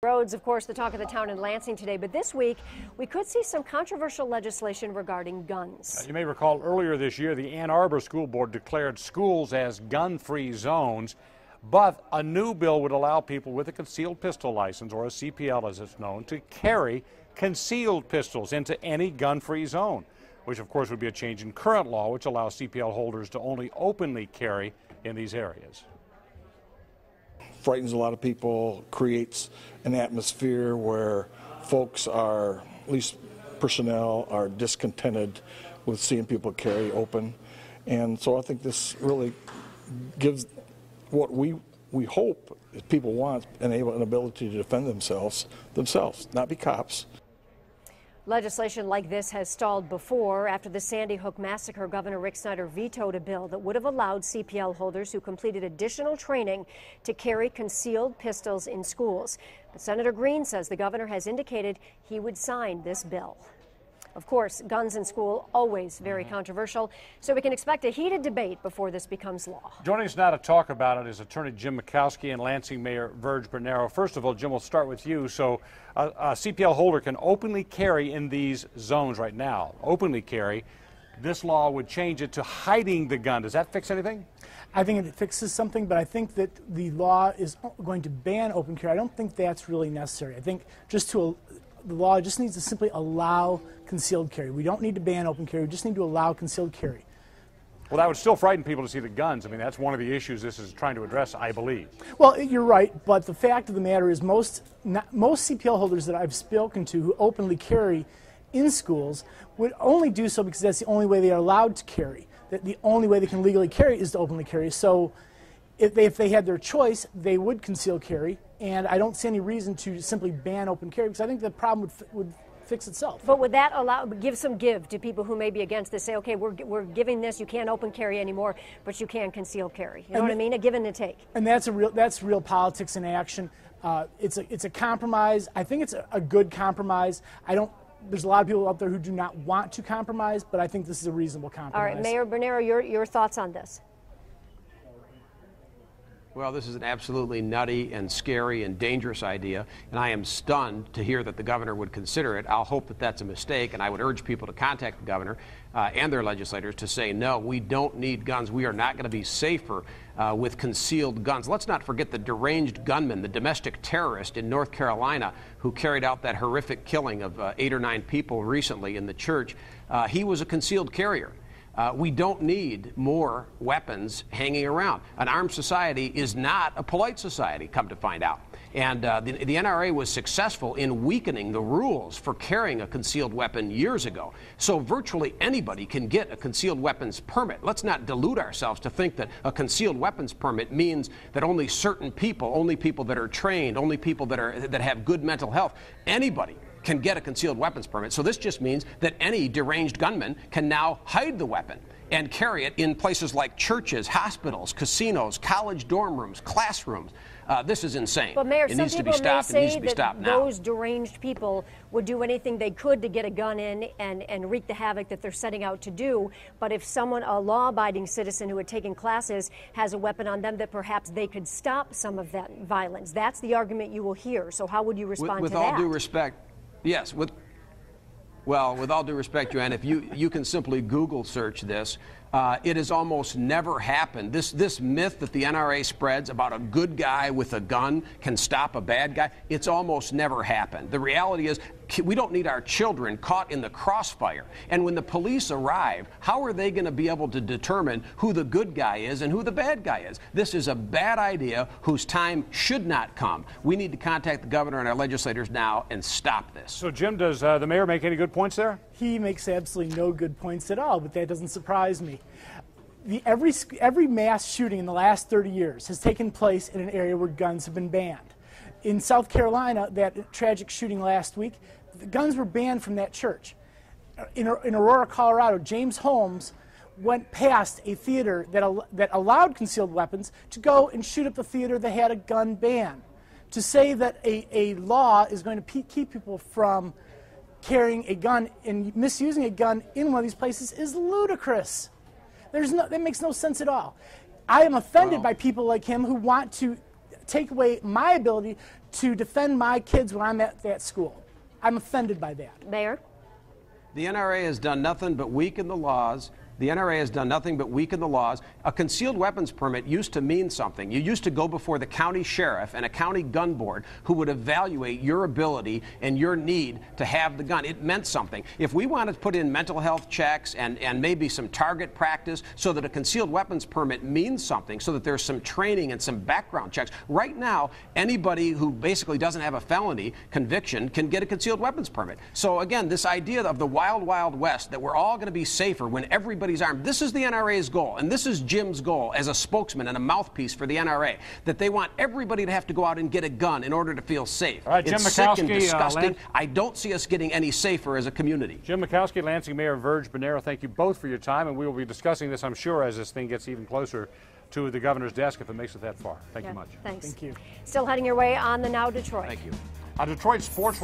Roads, of course, the talk of the town in Lansing today, but this week we could see some controversial legislation regarding guns. You may recall earlier this year the Ann Arbor School Board declared schools as gun-free zones, but a new bill would allow people with a concealed pistol license, or a CPL as it's known, to carry concealed pistols into any gun-free zone, which of course would be a change in current law, which allows CPL holders to only openly carry in these areas. Frightens a lot of people, creates an atmosphere where folks are, at least personnel, are discontented with seeing people carry open. And so I think this really gives what we hope people want, an ability to defend themselves, not be cops. Legislation like this has stalled before. After the Sandy Hook massacre, Governor Rick Snyder vetoed a bill that would have allowed CPL holders who completed additional training to carry concealed pistols in schools. But Senator Green says the governor has indicated he would sign this bill. Of course, guns in school, always very controversial, so we can expect a heated debate before this becomes law. Joining us now to talk about it is Attorney Jim Makowski and Lansing Mayor Virg Bernero. First of all, Jim, we'll start with you. So a CPL holder can openly carry in these zones right now, openly carry. This law would change it to hiding the gun. Does that fix anything? I think it fixes something, but I think that the law is going to ban open carry. I don't think that's really necessary. I think the law just needs to simply allow concealed carry. We don't need to ban open carry. We just need to allow concealed carry. Well, that would still frighten people to see the guns. I mean, that's one of the issues this is trying to address, I believe. Well, you're right, but the fact of the matter is most CPL holders that I've spoken to who openly carry in schools would only do so because that's the only way they are allowed to carry. That the only way they can legally carry is to openly carry. So if they had their choice, they would conceal carry, and I don't see any reason to simply ban open carry because I think the problem would fix itself. But would that give some give to people who may be against this? Say, okay, we're giving this, you can't open carry anymore, but you can conceal carry. You know what I mean? A give and a take. And that's real politics in action. It's a compromise. I think it's a good compromise. There's a lot of people out there who do not want to compromise, but I think this is a reasonable compromise. All right, Mayor Bernero, your thoughts on this? Well, this is an absolutely nutty and scary and dangerous idea, and I am stunned to hear that the governor would consider it. I'll hope that that's a mistake, and I would urge people to contact the governor and their legislators to say, no, we don't need guns. We are not going to be safer with concealed guns. Let's not forget the deranged gunman, the domestic terrorist in North Carolina who carried out that horrific killing of 8 or 9 people recently in the church. He was a concealed carrier. We don't need more weapons hanging around. An armed society is not a polite society, come to find out. And the NRA was successful in weakening the rules for carrying a concealed weapon years ago. So virtually anybody can get a concealed weapons permit. Let's not delude ourselves to think that a concealed weapons permit means that only certain people, only people that are trained, only people that have good mental health, anybody can get a concealed weapons permit. So this just means that any deranged gunman can now hide the weapon and carry it in places like churches, hospitals, casinos, college dorm rooms, classrooms. This is insane. But Mayor, it some needs to be people may stopped. It needs say to be stopped that now. those deranged people would do anything they could to get a gun in and wreak the havoc that they're setting out to do. But if someone, a law-abiding citizen who had taken classes, has a weapon on them, that perhaps they could stop some of that violence. That's the argument you will hear. So how would you respond to that? With all due respect, yes, with all due respect, Joanne, if you can simply Google search this, it has almost never happened. This myth that the NRA spreads about a good guy with a gun can stop a bad guy, it's almost never happened. The reality is we don't need our children caught in the crossfire. And when the police arrive, how are they going to be able to determine who the good guy is and who the bad guy is? This is a bad idea whose time should not come. We need to contact the governor and our legislators now and stop this. So, Jim, does the mayor make any good points there? He makes absolutely no good points at all, but that doesn't surprise me. Every mass shooting in the last 30 years has taken place in an area where guns have been banned. In South Carolina, that tragic shooting last week, the guns were banned from that church. In Aurora, Colorado, James Holmes went past a theater that allowed concealed weapons to go and shoot up the theater that had a gun ban. To say that a law is going to keep people from carrying a gun and misusing a gun in one of these places is ludicrous. That makes no sense at all. I am offended by people like him who want to take away my ability to defend my kids when I'm at that school. I'm offended by that. Mayor? The NRA has done nothing but weaken the laws. The NRA has done nothing but weaken the laws. A concealed weapons permit used to mean something. You used to go before the county sheriff and a county gun board who would evaluate your ability and your need to have the gun. It meant something. If we wanted to put in mental health checks and maybe some target practice so that a concealed weapons permit means something, so that there's some training and some background checks, right now, anybody who basically doesn't have a felony conviction can get a concealed weapons permit. So again, this idea of the wild, wild west, that we're all going to be safer when everybody's armed. This is the NRA's goal, and this is Jim's goal as a spokesman and a mouthpiece for the NRA, that they want everybody to have to go out and get a gun in order to feel safe. All right, Jim it's Makowski, sick and disgusting. I don't see us getting any safer as a community. Jim Makowski, Lansing Mayor Virg, Bernero, thank you both for your time, and we will be discussing this, I'm sure, as this thing gets even closer to the governor's desk if it makes it that far. Thank you much. Thanks. Thank you. Still heading your way on the Now Detroit. Thank you. Detroit sports